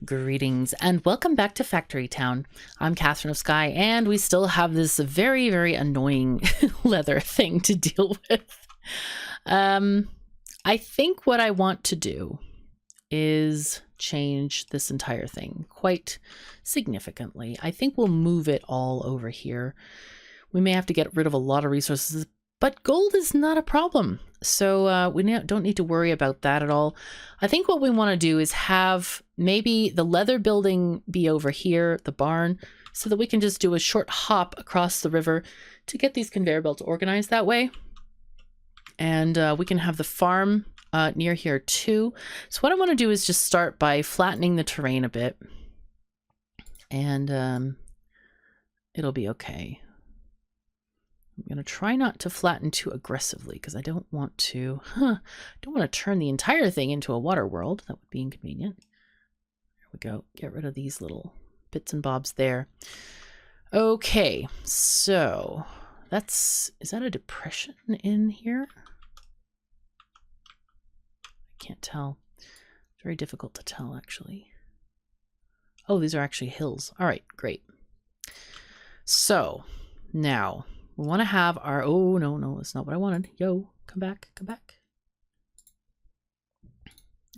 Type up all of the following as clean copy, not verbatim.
Greetings and welcome back to Factory Town. I'm KatherineOfSky, and we still have this very, very annoying leather thing to deal with. I think what I want to do is change this entire thing quite significantly. I think we'll move it all over here. We may have to get rid of a lot of resources, but gold is not a problem. So we don't need to worry about that at all. I think what we want to do is have maybe the leather building be over here, the barn, so that we can just do a short hop across the river to get these conveyor belts organized that way. And we can have the farm near here too. So what I want to do is just start by flattening the terrain a bit. And it'll be okay. I'm going to try not to flatten too aggressively because I don't want to turn the entire thing into a water world. That would be inconvenient. There we go. Get rid of these little bits and bobs there. Okay, so is that a depression in here? I can't tell. Very difficult to tell, actually. Oh, these are actually hills. All right, great. So now we want to have our, oh, no, that's not what I wanted. Yo, come back, come back.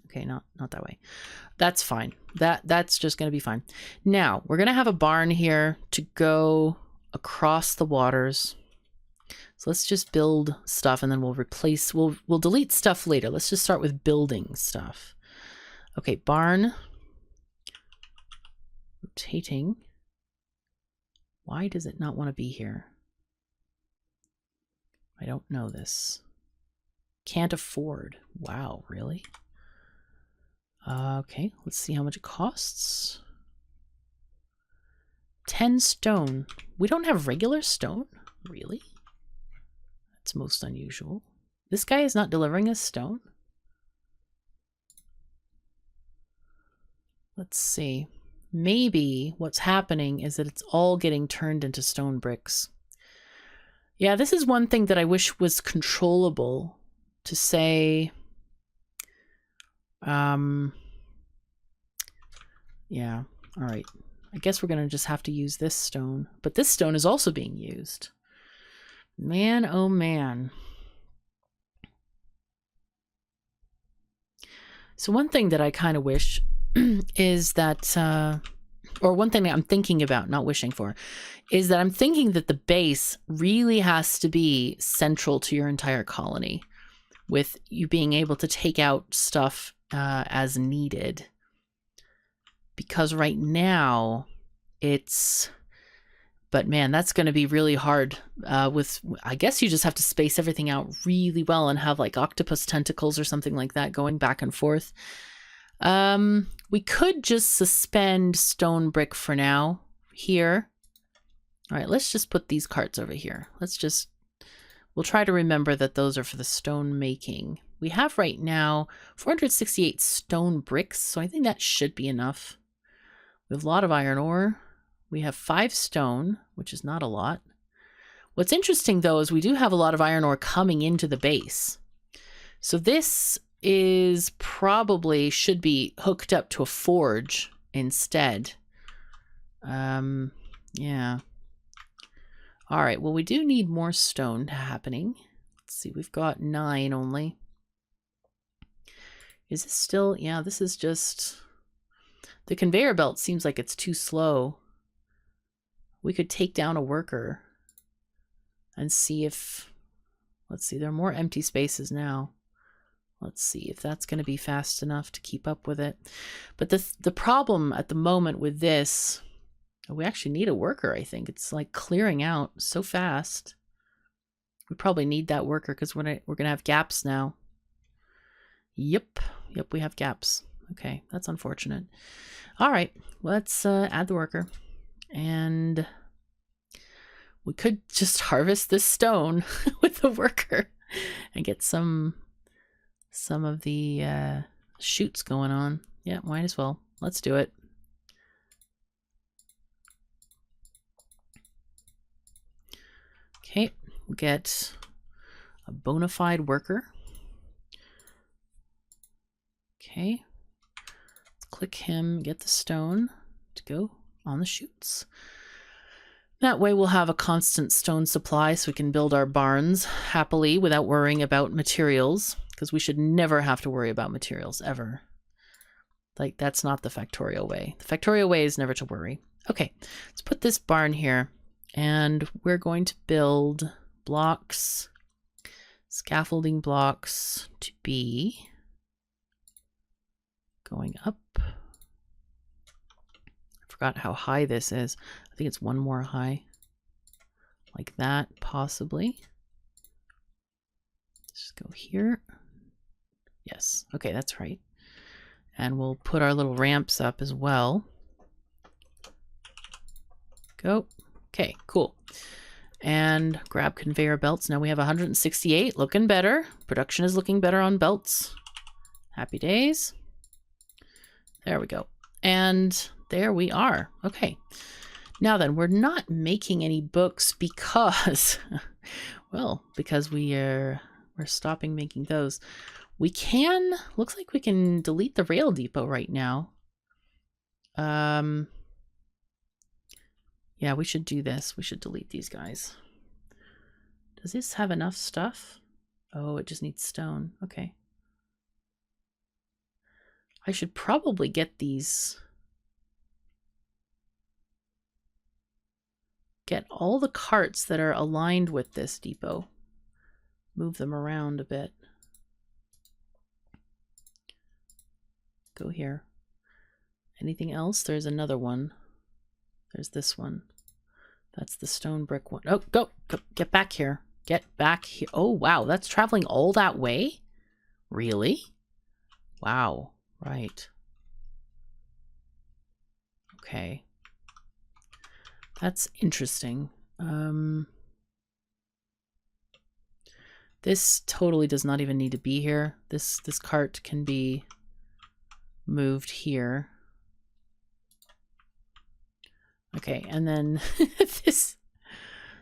Okay, not that way. That's fine. That's just going to be fine. Now, we're going to have a barn here to go across the waters. So let's just build stuff and then we'll replace, we'll delete stuff later. Let's just start with building stuff. Okay, barn. Rotating. Why does it not want to be here? I don't know this. Can't afford. Wow, really? Okay, let's see how much it costs. 10 stone. We don't have regular stone? Really? That's most unusual. This guy is not delivering us stone? Let's see. Maybe what's happening is that it's all getting turned into stone bricks. Yeah, this is one thing that I wish was controllable to say. Yeah, all right. I guess we're going to just have to use this stone. But this stone is also being used. Man, oh man. So one thing that I kind of wish is that, or one thing that I'm thinking about, not wishing for, is that I'm thinking that the base really has to be central to your entire colony, with you being able to take out stuff as needed. Because right now but man, that's going to be really hard I guess you just have to space everything out really well and have like octopus tentacles or something like that going back and forth. We could just suspend stone brick for now here. All right, let's just put these carts over here. We'll try to remember that those are for the stone making. We have right now 468 stone bricks, so I think that should be enough. We have a lot of iron ore. We have 5 stone, which is not a lot. What's interesting though is we do have a lot of iron ore coming into the base. So this is probably should be hooked up to a forge instead. Yeah. All right, well, we do need more stone happening. Let's see, we've got 9 only. Is this still, yeah, this is just, the conveyor belt seems like it's too slow. We could take down a worker and see if, let's see, there are more empty spaces now. Let's see if that's going to be fast enough to keep up with it. But the problem at the moment with this, we actually need a worker, I think. It's like clearing out so fast. We probably need that worker because we're going to have gaps now. Yep, we have gaps. Okay, that's unfortunate. All right, let's add the worker. And we could just harvest this stone with the worker and get some of the chutes going on. Yeah, might as well. Let's do it. Okay, we'll get a bona fide worker. Okay, click him, get the stone to go on the chutes. That way we'll have a constant stone supply so we can build our barns happily without worrying about materials, because we should never have to worry about materials ever. Like, that's not the Factorio way. The Factorio way is never to worry. Okay, let's put this barn here, and we're going to build blocks, scaffolding blocks to be going up. I forgot how high this is. I think it's one more high. Like that, possibly. Just go here. Yes, okay, that's right. And we'll put our little ramps up as well. Go. Okay, cool. And grab conveyor belts. Now we have 168, looking better. Production is looking better on belts. Happy days. There we go. And there we are. Okay. Now then, we're not making any books because, well, because we're stopping making those. We can, looks like we can delete the rail depot right now. Yeah, we should do this. We should delete these guys. Does this have enough stuff? Oh, it just needs stone. Okay. I should probably get these. Get all the carts that are aligned with this depot. Move them around a bit. Go here. Anything else? There's another one. There's this one. That's the stone brick one. Oh, go. Get back here. Get back here. Oh, wow. That's traveling all that way? Really? Wow. Right. Okay. That's interesting. This totally does not even need to be here. This cart can be moved here. Okay, and then this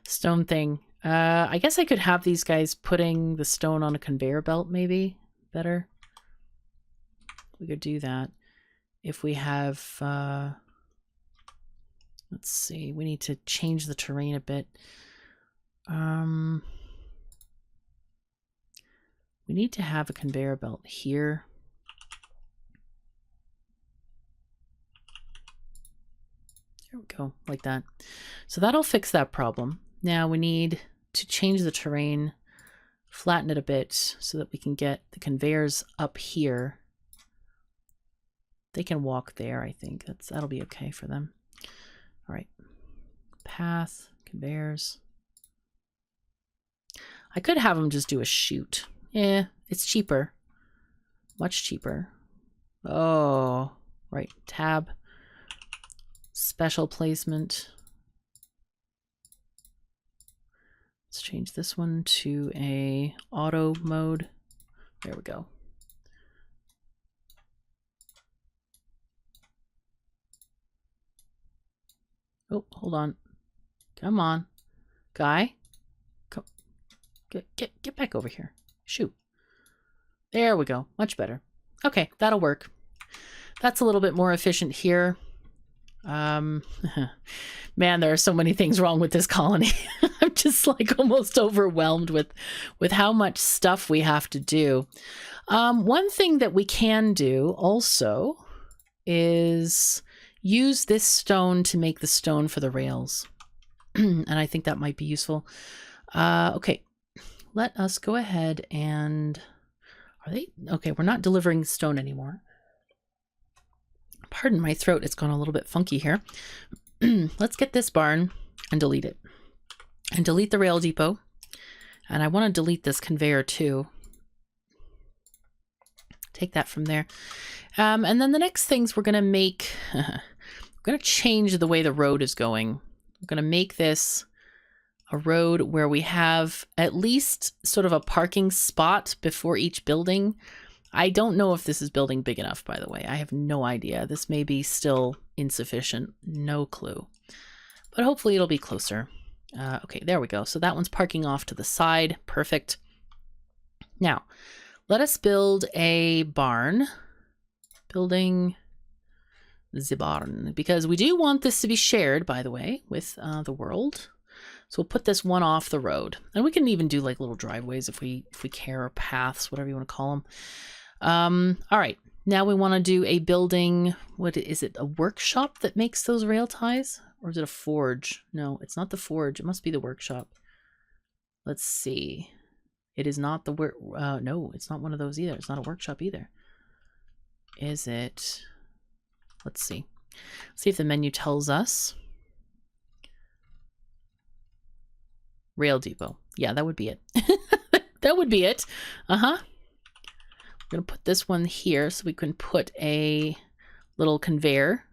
stone thing. I guess I could have these guys putting the stone on a conveyor belt, maybe better. We could do that. If we have, let's see, we need to change the terrain a bit. We need to have a conveyor belt here. There we go, like that. So that'll fix that problem. Now we need to change the terrain, flatten it a bit so that we can get the conveyors up here. They can walk there, I think. That'll be okay for them. All right. Path, conveyors. I could have them just do a chute. Yeah, it's cheaper. Much cheaper. Oh, right. Tab. Special placement. Let's change this one to a auto mode. There we go. Oh, hold on. Come on. Guy. Come. Get back over here. Shoot. There we go. Much better. Okay, that'll work. That's a little bit more efficient here. Man, there are so many things wrong with this colony. I'm just like almost overwhelmed with how much stuff we have to do. One thing that we can do also is use this stone to make the stone for the rails. And I think that might be useful. Okay, let us go ahead and... Are they? Okay, we're not delivering stone anymore. Pardon my throat, it's gone a little bit funky here. Let's get this barn and delete it. And delete the rail depot. And I want to delete this conveyor too. Take that from there. And then the next things we're going to make... we're going to change the way the road is going. We're going to make this a road where we have at least sort of a parking spot before each building. I don't know if this is building big enough, by the way. I have no idea. This may be still insufficient. No clue. But hopefully it'll be closer. Okay, there we go. So that one's parking off to the side. Perfect. Now, let us build a barn. Building the barn, because we do want this to be shared, by the way, with the world. So we'll put this one off the road, and we can even do like little driveways if we care, or paths, whatever you want to call them. All right, now we want to do a building. What is it? A workshop that makes those rail ties, or is it a forge? No, it's not the forge. It must be the workshop. Let's see. It is not the no, it's not one of those either. It's not a workshop either. Is it? Let's see. See if the menu tells us. Rail depot. Yeah, that would be it. That would be it. Uh-huh. I'm going to put this one here so we can put a little conveyor.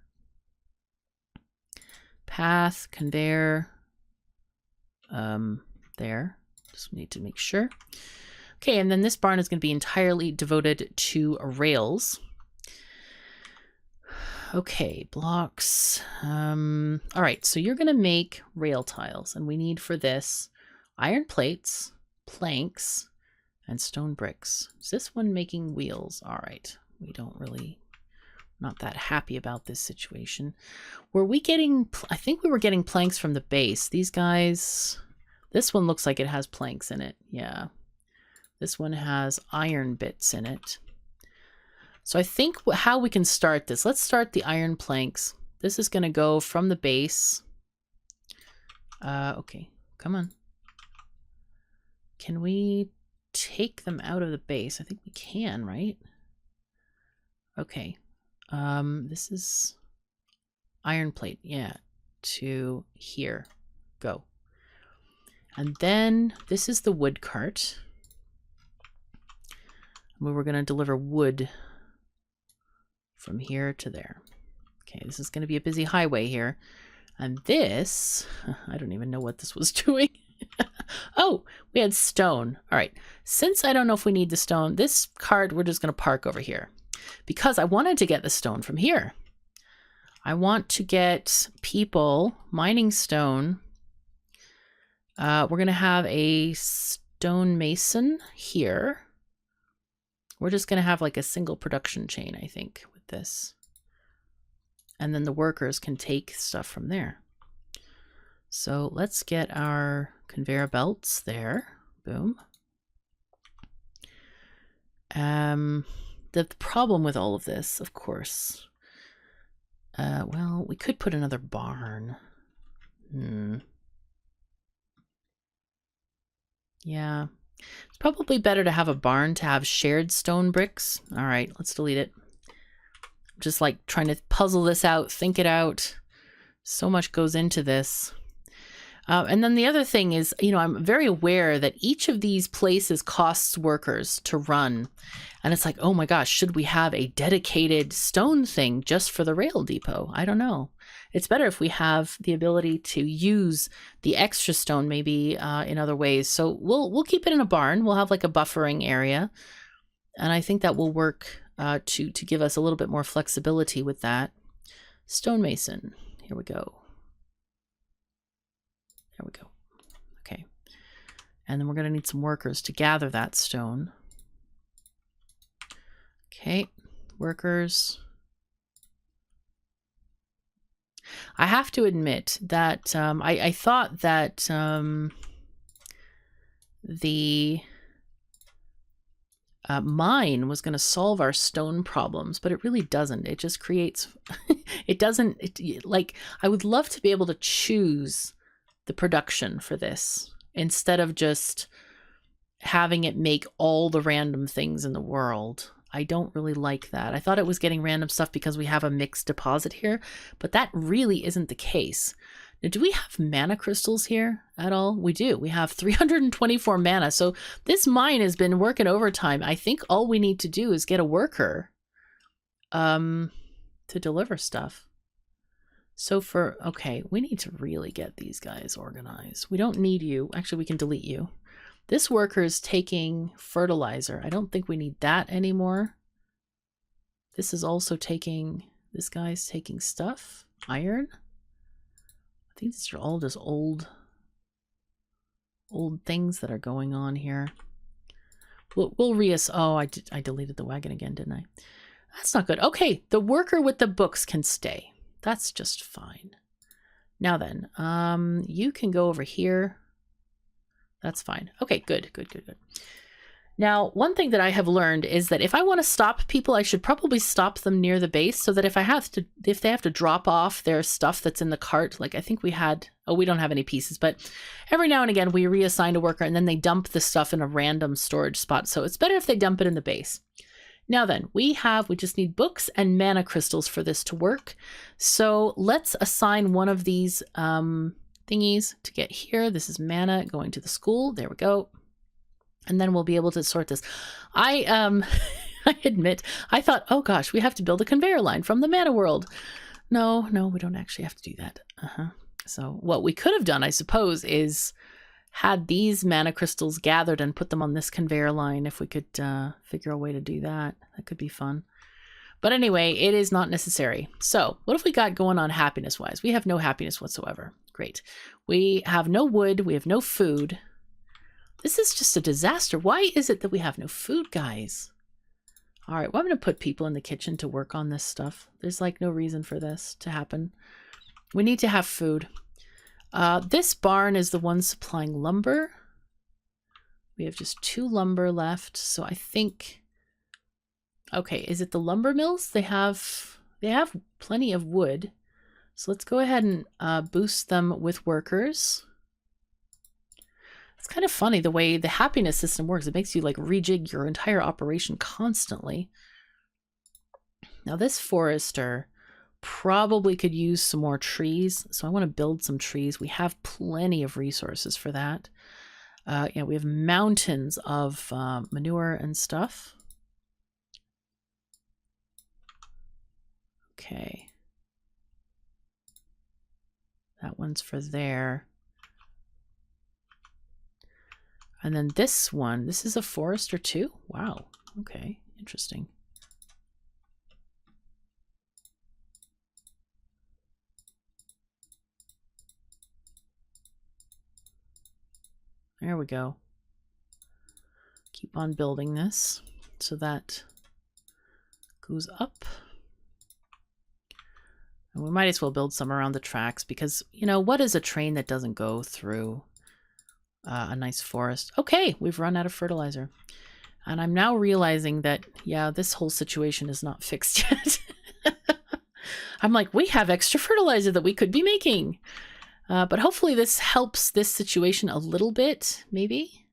Path, conveyor. There. Just need to make sure. Okay, and then this barn is going to be entirely devoted to rails. Okay, blocks. All right, so you're going to make rail tiles, and we need for this iron plates, planks, and stone bricks. Is this one making wheels? All right, we don't really, not that happy about this situation. Were we getting, I think we were getting planks from the base. These guys, this one looks like it has planks in it. Yeah, this one has iron bits in it. So I think how we can start this, let's start the iron planks. This is going to go from the base. Okay, come on. Can we take them out of the base? I think we can, right? Okay. This is iron plate. Yeah, to here. Go. And then this is the wood cart. We were going to deliver wood from here to there. Okay, this is going to be a busy highway here. And this, I don't even know what this was doing. Oh, we had stone. All right, since I don't know if we need the stone, this cart we're just going to park over here. Because I wanted to get the stone from here. I want to get people mining stone. We're going to have a stone mason here. We're just going to have like a single production chain, I think, with this. And then the workers can take stuff from there. So let's get our conveyor belts there. Boom. The problem with all of this, of course, well, we could put another barn. Yeah. It's probably better to have a barn to have shared stone bricks. All right, let's delete it. Just like trying to puzzle this out, think it out. So much goes into this. And then the other thing is, you know, I'm very aware that each of these places costs workers to run. And it's like, oh my gosh, should we have a dedicated stone thing just for the rail depot? I don't know. It's better if we have the ability to use the extra stone maybe in other ways. So we'll keep it in a barn. We'll have like a buffering area. And I think that will work to give us a little bit more flexibility with that. Stonemason. Here we go. There we go. Okay. And then we're going to need some workers to gather that stone. Okay. Workers. I have to admit that I thought that the mine was going to solve our stone problems, but it really doesn't. It just creates, it doesn't, like, I would love to be able to choose the production for this instead of just having it make all the random things in the world. I don't really like that. I thought it was getting random stuff because we have a mixed deposit here, but that really isn't the case. Now, do we have mana crystals here at all? We do. We have 324 mana. So this mine has been working overtime. I think all we need to do is get a worker to deliver stuff. So for, okay, we need to really get these guys organized. We don't need you. Actually, we can delete you. This worker is taking fertilizer. I don't think we need that anymore. This is also taking, this guy's taking stuff. Iron. I think these are all just old things that are going on here. We'll oh, I deleted the wagon again, didn't That's not good. Okay, the worker with the books can stay. That's just fine. Now then, you can go over here. That's fine. Okay, good. Now, one thing that I have learned is that if I want to stop people, I should probably stop them near the base so that if they have to drop off their stuff that's in the cart, like I think we had, oh, we don't have any pieces, but every now and again we reassign a worker and then they dump the stuff in a random storage spot. So it's better if they dump it in the base. Now then, we just need books and mana crystals for this to work. So let's assign one of these thingies to get here. This is mana going to the school. There we go. And then we'll be able to sort this. I admit, I thought, oh gosh, we have to build a conveyor line from the mana world. No, we don't actually have to do that. So what we could have done, I suppose, is had these mana crystals gathered and put them on this conveyor line. If we could figure a way to do that, that could be fun. But anyway, it is not necessary. So what have we got going on happiness-wise? We have no happiness whatsoever. Great. We have no wood. We have no food. This is just a disaster. Why is it that we have no food, guys? All right, well, I'm going to put people in the kitchen to work on this stuff. There's like no reason for this to happen. We need to have food. This barn is the one supplying lumber. We have just 2 lumber left. So I think, okay, is it the lumber mills? They have plenty of wood. So let's go ahead and boost them with workers. It's kind of funny the way the happiness system works. It makes you like rejig your entire operation constantly. Now this forester probably could use some more trees. So I want to build some trees. We have plenty of resources for that. Yeah, we have mountains of manure and stuff. Okay. That one's for there. And then this one, this is a forester too? Wow. Okay, interesting. There we go. Keep on building this so that goes up. And we might as well build some around the tracks because, you know, what is a train that doesn't go through a nice forest? Okay, we've run out of fertilizer. And I'm now realizing that, yeah, this whole situation is not fixed yet. I'm like, we have extra fertilizer that we could be making. But hopefully this helps this situation a little bit, maybe.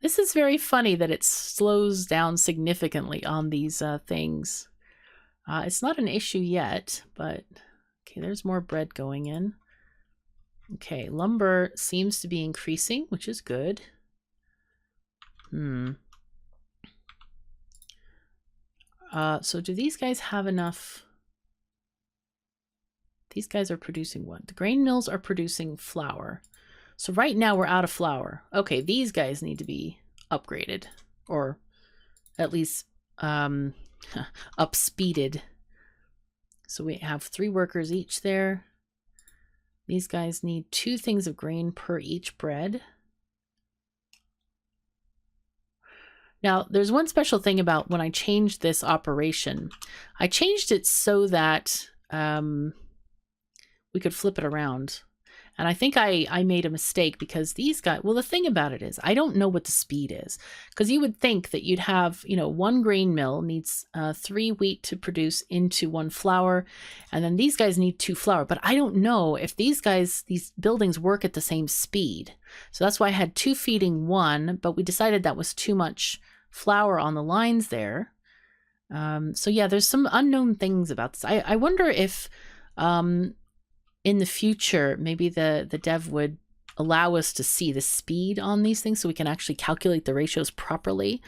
This is very funny that it slows down significantly on these things. It's not an issue yet, but okay, there's more bread going in. Okay, lumber seems to be increasing, which is good. So do these guys have enough? These guys are producing what? The grain mills are producing flour. So right now we're out of flour. Okay, these guys need to be upgraded, or at least up-speeded. So we have 3 workers each there. These guys need 2 things of grain per each bread. Now, there's one special thing about when I changed this operation. I changed it so that we could flip it around. And I think I made a mistake because these guys, well, the thing about it is I don't know what the speed is, because you would think that you'd have, you know, 1 grain mill needs 3 wheat to produce into 1 flour. And then these guys need 2 flour, but I don't know if these buildings work at the same speed. So that's why I had 2 feeding 1, but we decided that was too much flour on the lines there. So yeah, there's some unknown things about this. I wonder if, in the future, maybe the dev would allow us to see the speed on these things so we can actually calculate the ratios properly.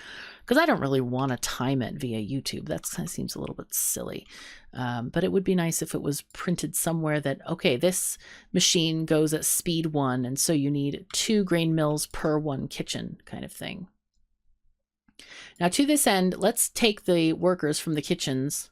Because I don't really want to time it via YouTube. That kind of seems a little bit silly. But it would be nice if it was printed somewhere that, okay, this machine goes at speed 1, and so you need 2 grain mills per 1 kitchen kind of thing. Now to this end, let's take the workers from the kitchens,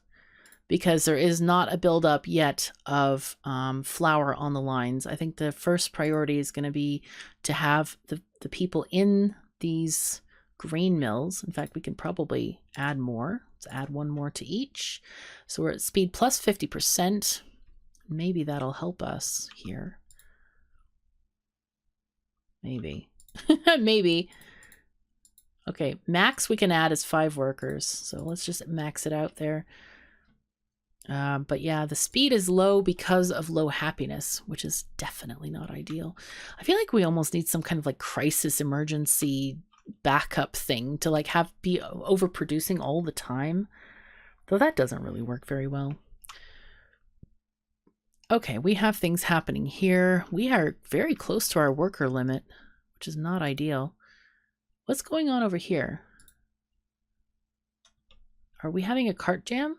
because there is not a buildup yet of flour on the lines. I think the first priority is going to be to have the people in these grain mills. In fact, we can probably add more. Let's add one more to each. So we're at speed plus 50%. Maybe that'll help us here. Maybe. Maybe. Okay, max we can add is 5 workers. So let's just max it out there. But yeah, the speed is low because of low happiness, which is definitely not ideal. I feel like we almost need some kind of like crisis emergency backup thing to like be overproducing all the time. Though that doesn't really work very well. Okay, we have things happening here. We are very close to our worker limit, which is not ideal. What's going on over here? Are we having a cart jam?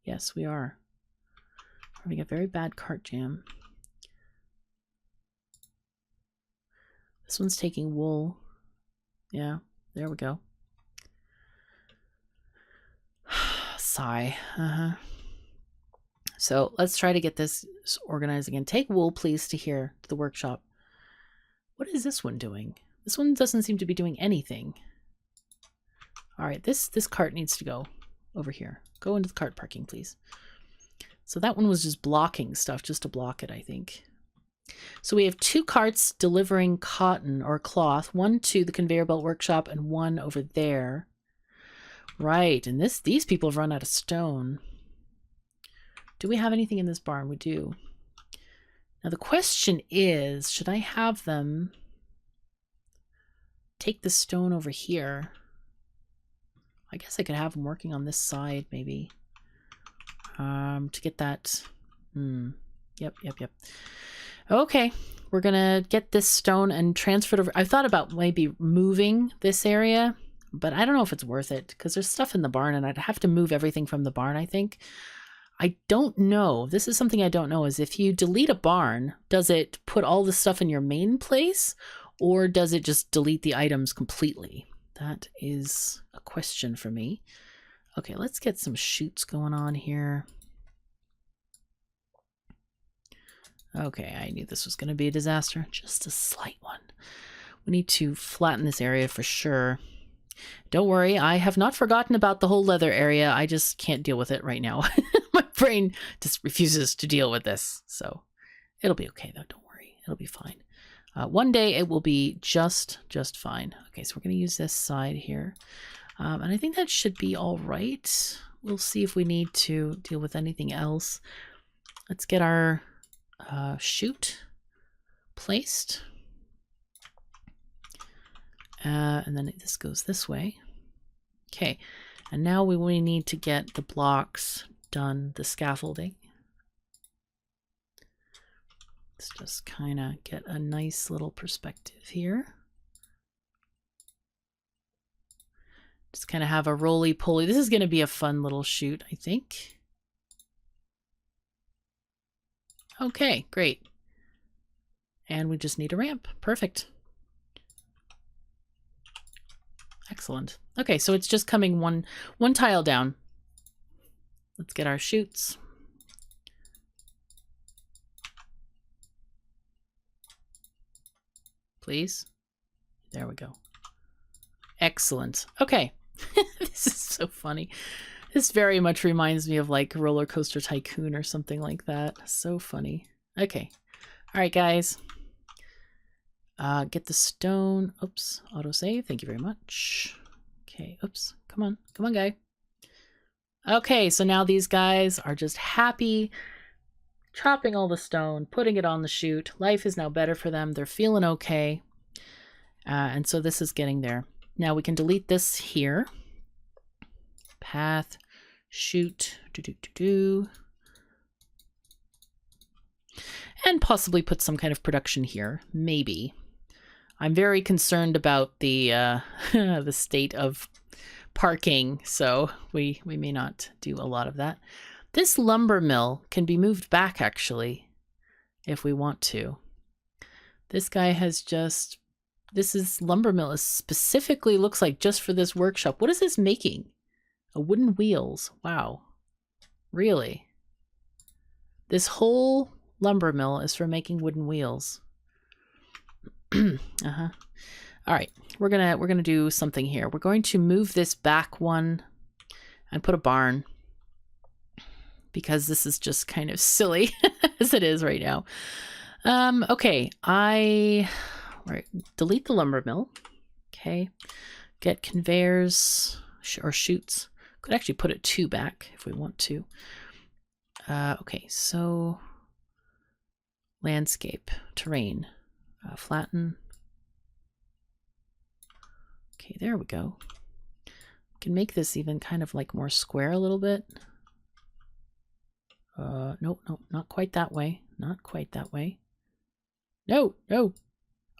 Yes, we are. We're having a very bad cart jam. This one's taking wool. Yeah, there we go. Sigh. So let's try to get this organized again. Take wool, please, to here, to the workshop. What is this one doing? This one doesn't seem to be doing anything. All right, this cart needs to go over here. Go into the cart parking, please. So that one was just blocking stuff, just to block it, I think. So we have 2 carts delivering cotton or cloth, one to the conveyor belt workshop and one over there. Right, and these people have run out of stone. Do we have anything in this barn? We do. Now the question is, should I have them take the stone over here? I guess I could have them working on this side, maybe. To get that. Yep. Okay, we're gonna get this stone and transfer it over. I thought about maybe moving this area, but I don't know if it's worth it because there's stuff in the barn and I'd have to move everything from the barn, I think. I don't know. This is something I don't know, is if you delete a barn, does it put all the stuff in your main place or does it just delete the items completely? That is a question for me. Okay, let's get some chutes going on here. Okay, I knew this was going to be a disaster. Just a slight one. We need to flatten this area for sure. Don't worry, I have not forgotten about the whole leather area. I just can't deal with it right now. My brain just refuses to deal with this. So it'll be okay though, don't worry. It'll be fine. One day it will be just fine. Okay, so we're going to use this side here. And I think that should be all right. We'll see if we need to deal with anything else. Let's get our chute placed. And then this goes this way. Okay, and now we need to get the blocks done, the scaffolding. Let's just kind of get a nice little perspective here. Just kind of have a roly-poly. This is going to be a fun little chute, I think. Okay, great. And we just need a ramp. Perfect. Excellent. Okay, so it's just coming one tile down. Let's get our chutes. Please. There we go. Excellent. Okay. This is so funny. This very much reminds me of like Roller Coaster Tycoon or something like that. So funny. Okay. All right, guys. Get the stone. Oops. Autosave. Thank you very much. Okay. Oops. Come on. Come on, guy. Okay. So now these guys are just happy chopping all the stone, putting it on the chute. Life is now better for them. They're feeling okay. And so this is getting there. Now we can delete this here. Path, chute, and possibly put some kind of production here. Maybe. I'm very concerned about the the state of parking, so we may not do a lot of that. This lumber mill can be moved back, actually, if we want to. This guy has just... lumber mill is specifically, looks like, just for this workshop. What is this making? A wooden wheels. Wow. Really? This whole lumber mill is for making wooden wheels. All right. we're gonna do something here. We're going to move this back one and put a barn, because this is just kind of silly as it is right now. Okay, delete the lumber mill. Okay, get conveyors or chutes. Could actually put it 2 back if we want to. Okay, so landscape, terrain, flatten. Okay, there we go. We can make this even kind of like more square a little bit. Nope, not quite that way. Not quite that way. No. Oh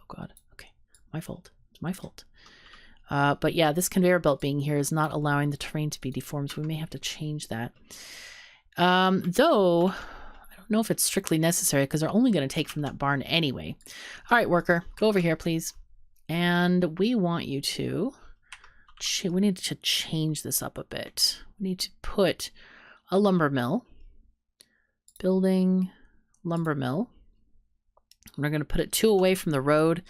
God. Okay, my fault. It's my fault. But yeah, this conveyor belt being here is not allowing the terrain to be deformed, so we may have to change that. Though, I don't know if it's strictly necessary because they're only going to take from that barn anyway. All right, worker, go over here, please. And we want you to... we need to change this up a bit. We need to put a lumber mill. Building lumber mill. And we're going to put it 2 away from the road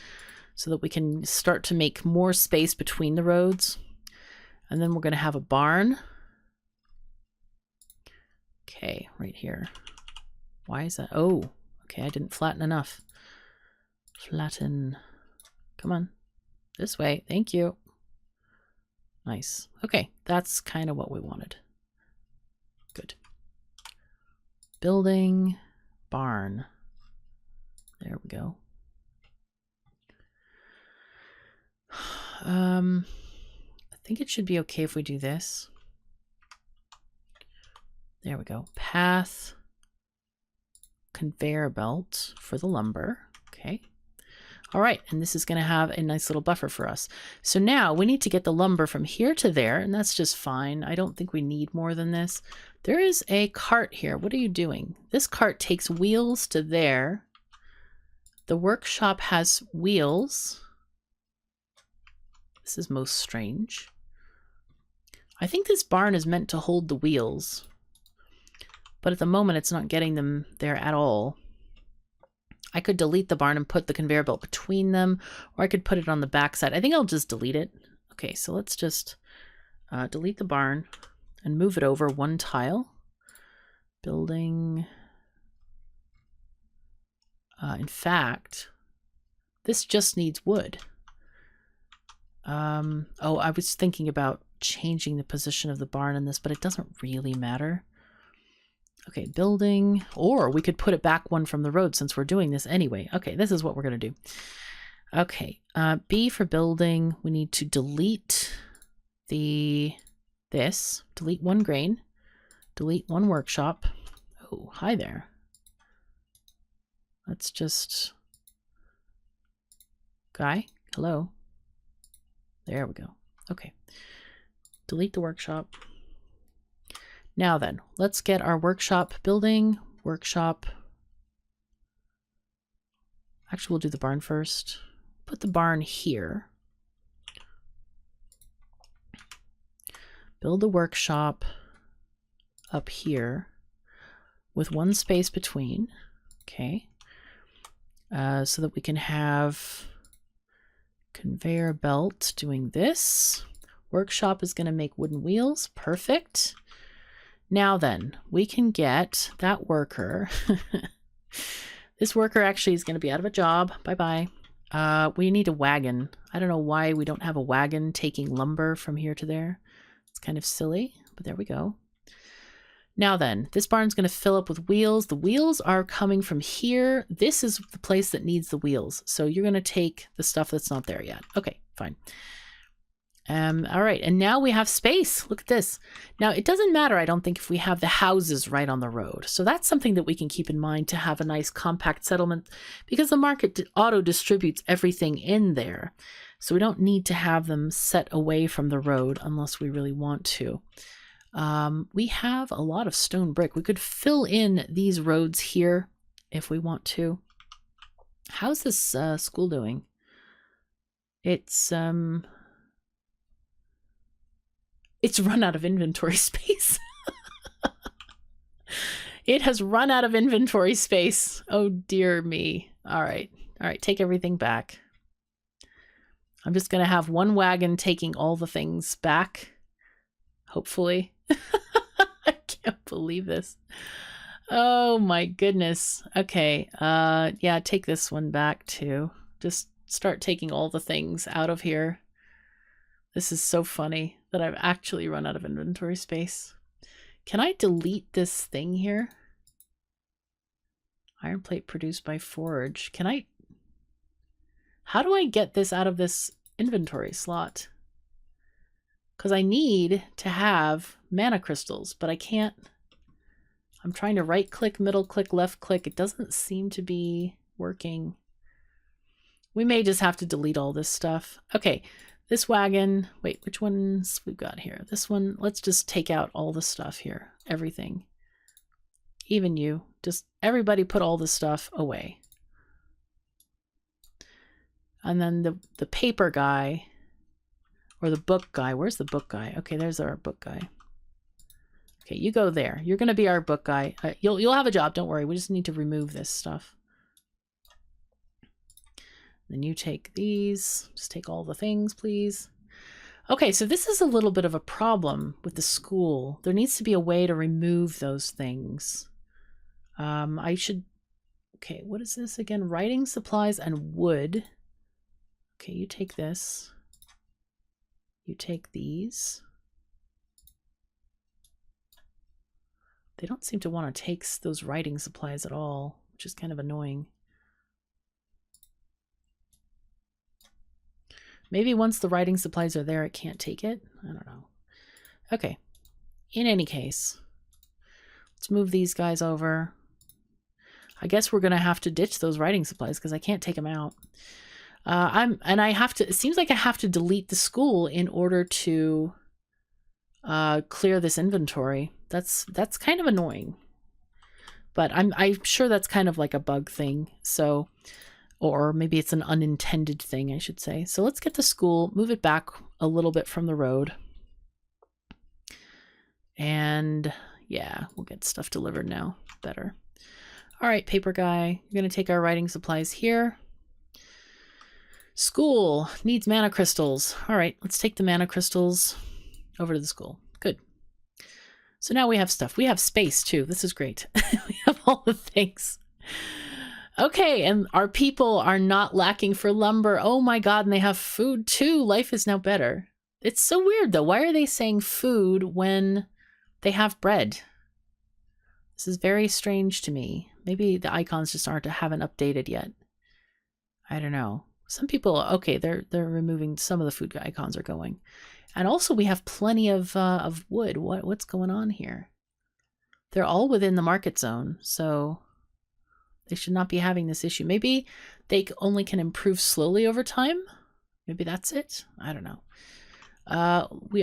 so that we can start to make more space between the roads. And then we're going to have a barn. Okay, right here. Why is that? Oh, okay, I didn't flatten enough. Flatten. Come on. This way. Thank you. Nice. Okay, that's kind of what we wanted. Good. Building, barn. There we go. I think it should be okay if we do this. There we go. Path, conveyor belt for the lumber. Okay. All right, and this is going to have a nice little buffer for us. So now we need to get the lumber from here to there, and that's just fine. I don't think we need more than this. There is a cart here. What are you doing? This cart takes wheels to there. The workshop has wheels. This is most strange. I think this barn is meant to hold the wheels, but at the moment it's not getting them there at all. I could delete the barn and put the conveyor belt between them, or I could put it on the back side. I think I'll just delete it. Okay, so let's just delete the barn and move it over 1 tile. Building. In fact, this just needs wood. Oh, I was thinking about changing the position of the barn in this, but it doesn't really matter. Okay, building, or we could put it back 1 from the road since we're doing this anyway. Okay, this is what we're going to do. Okay, B for building, we need to delete delete 1 grain, delete 1 workshop. Oh, hi there. Let's just, guy, hello. There we go. Okay, delete the workshop. Now then, let's get our workshop building, workshop. Actually, we'll do the barn first. Put the barn here. Build the workshop up here with 1 space between. Okay. So that we can have conveyor belt doing this. Workshop is going to make wooden wheels. Perfect. Now then, we can get that worker. This worker actually is going to be out of a job. Bye-bye. We need a wagon. I don't know why we don't have a wagon taking lumber from here to there. It's kind of silly, but there we go. Now then, this barn's going to fill up with wheels. The wheels are coming from here. This is the place that needs the wheels. So you're going to take the stuff that's not there yet. Okay, fine. All right, and now we have space. Look at this. Now, it doesn't matter, I don't think, if we have the houses right on the road. So that's something that we can keep in mind to have a nice compact settlement, because the market auto-distributes everything in there. So we don't need to have them set away from the road unless we really want to. We have a lot of stone brick. We could fill in these roads here if we want to. How's this school doing? It's run out of inventory space. It has run out of inventory space. Oh dear me. All right. All right, take everything back. I'm just going to have one wagon taking all the things back. Hopefully. I can't believe this. Oh my goodness. Okay. Yeah, take this one back too. Just start taking all the things out of here. This is so funny that I've actually run out of inventory space. Can I delete this thing here? Iron plate produced by forge. Can I... How do I get this out of this inventory slot? Because I need to have mana crystals, but I can't... I'm trying to right click, middle click, left click. It doesn't seem to be working. We may just have to delete all this stuff. Okay, this wagon, wait, which ones we've got here? This one, let's just take out all the stuff here. Everything. Even you. Just everybody put all the stuff away. And then the paper guy, or the book guy. Where's the book guy? Okay, there's our book guy. Okay, you go there. You're going to be our book guy. You'll have a job. Don't worry. We just need to remove this stuff. Then you take these. Just take all the things, please. Okay, so this is a little bit of a problem with the school. There needs to be a way to remove those things. I should... Okay, what is this again? Writing supplies and wood. Okay, you take this. You take these. They don't seem to want to take those writing supplies at all, which is kind of annoying. Maybe once the writing supplies are there, it can't take it. I don't know. Okay. In any case, let's move these guys over. I guess we're going to have to ditch those writing supplies because I can't take them out. It seems like I have to delete the school in order to clear this inventory. That's kind of annoying, but I'm sure that's kind of like a bug thing. So, or maybe it's an unintended thing, I should say. So let's get the school, move it back a little bit from the road. And yeah, we'll get stuff delivered now. Better. All right, paper guy, you're going to take our writing supplies here. School needs mana crystals. All right, let's take the mana crystals over to the school. Good. So now we have stuff. We have space too. This is great. We have all the things. Okay, and our people are not lacking for lumber. Oh my God, and they have food too. Life is now better. It's so weird though. Why are they saying food when they have bread? This is very strange to me. Maybe the icons just haven't updated yet. I don't know. Some people, okay, they're removing some of the food icons are going. And also we have plenty of wood. What's going on here? They're all within the market zone, so they should not be having this issue. Maybe they only can improve slowly over time. Maybe that's it. I don't know. We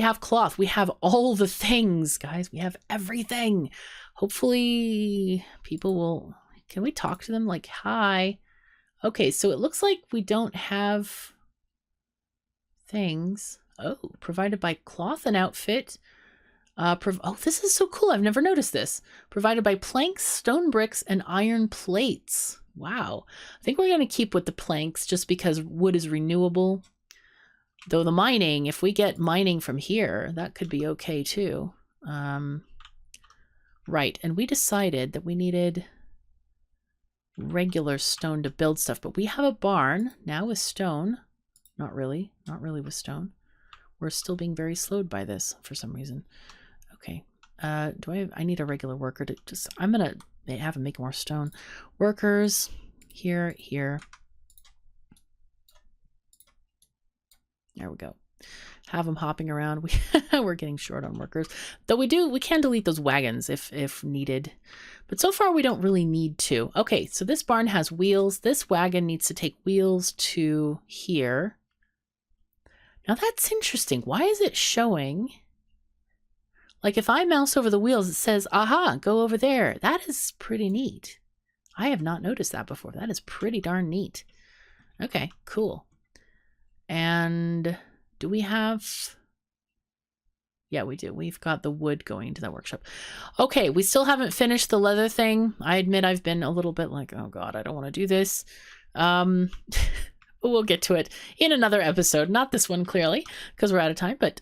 have cloth. We have all the things, guys. We have everything. Hopefully people will, can we talk to them like, hi? Okay, so it looks like we don't have things. Oh, provided by cloth and outfit. Oh, this is so cool. I've never noticed this. Provided by planks, stone bricks, and iron plates. Wow. I think we're going to keep with the planks just because wood is renewable. Though the mining, if we get mining from here, that could be okay too. Right, and we decided that we needed regular stone to build stuff, but we have a barn now with stone. Not really with stone. We're still being very slowed by this for some reason. Okay, I need a regular worker to just, I'm gonna have him make more stone. Workers, here. There we go. Have them hopping around. We're getting short on workers. Though we can delete those wagons if needed. But so far we don't really need to. Okay, so this barn has wheels. This wagon needs to take wheels to here. Now that's interesting. Why is it showing? Like if I mouse over the wheels, it says, aha, go over there. That is pretty neat. I have not noticed that before. That is pretty darn neat. Okay, cool. And do we have... Yeah, we do. We've got the wood going into that workshop. Okay, we still haven't finished the leather thing. I admit I've been a little bit like, oh God, I don't want to do this. we'll get to it in another episode. Not this one, clearly, because we're out of time. But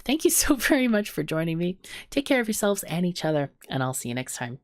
thank you so very much for joining me. Take care of yourselves and each other, and I'll see you next time.